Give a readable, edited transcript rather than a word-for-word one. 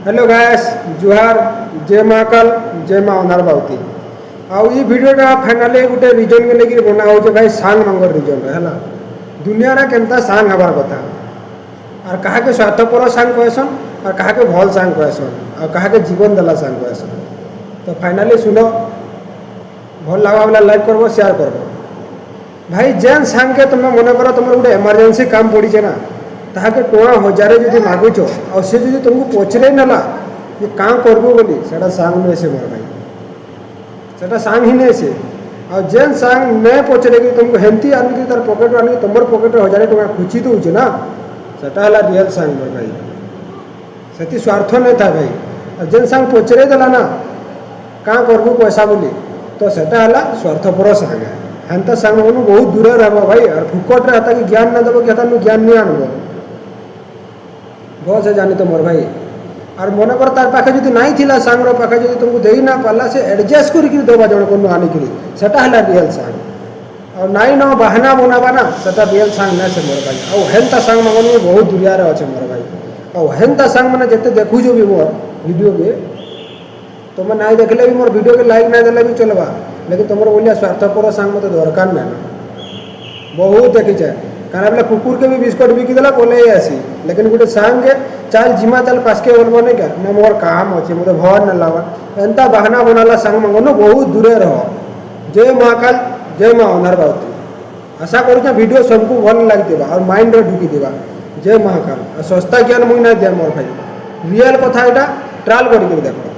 Hello guys जुहार जय महाकाल जय माँ अनार बावती आउ ये वीडियोटा फाइनाली गोटे रिजन के लेकिन बना हो भाई सांग मंगर रिजन है दुनिया रे केनता सांग हबार कथा और कहा के स्वार्थपर सांग कहसन और कहा के भल सांग कहसन और कहा के जीवन देला सांग कहसन। तो फाइनाली सुनो भल लगा वाला लाइक करबो शेयर करबो भाई जेन सांग के तुम मन कर तुम गोटे इमरजेंसी काम पड़ी ना ताके टोना हजार जदि मागुच और सी जब तुमको पचरे नाला ये कहाँ करबो बोली सेटा सांग नहीं से मोर भाई सेटा सांग ही नहीं से और जेन सांग नहीं पचरे कि तुमको हेमती आनिक तार पकेट आनिक तुम पकेट हजार टका खुची दूचे ना सेटा है रियल सांग मोर भाई से स्वार्थ नहीं था भाई और जेन सांग पचरे देला ना कहाँ करबो पैसा बोली तो सेटा है स्वार्थपर सांग है हेन्ता सांग मन बहुत दूर रहा भाई और फुकट हाथ कि ज्ञान ना देव कि ज्ञान नहीं आनब भल से जानी तो मोर भाई और मन कर तार पाखे जब नाई थिला सांग पाखे जब तुमको दे ना पाला से एडजस्ट कर देवा जन को आनिक सेटा है रियल सांग और नाई न बाहाना बनावा ना सेटा रियल सांग ना से मोर भाई और हेन्ता सांग मन बहुत दूरिया अच्छे मोर भाई और हेन्ता सांग मैंने जिते देखु भी मोर वीडियो के तुम नाई देखले भी मोर वीडियो के लाइक ना देले भी चलवा लेकिन तुम बोलिया स्वार्थपर सांग मत दरकार ना बहुत देखी जाए कारण बोले कुकुर के भी बिस्कुट बिकिदेला बोले ही आसी लेकिन गोटे सांग के चाल जिमा चाल पासके बोलबो नहीं क्या ना मोर काम अच्छे मतलब भर ना लावा एंता बहाना बनाला सांग मंगनो बहुत दूरे रहो। जय महाकाल जय माँ अनार बावती आशा करूँ वीडियो सबको भल लगी और माइंड रे ढुकी देवा। जय महाकाल सस्ता ज्ञान मुई ना दिया मोर भाई रियल कथा यहाँ ट्रायल करके देखो।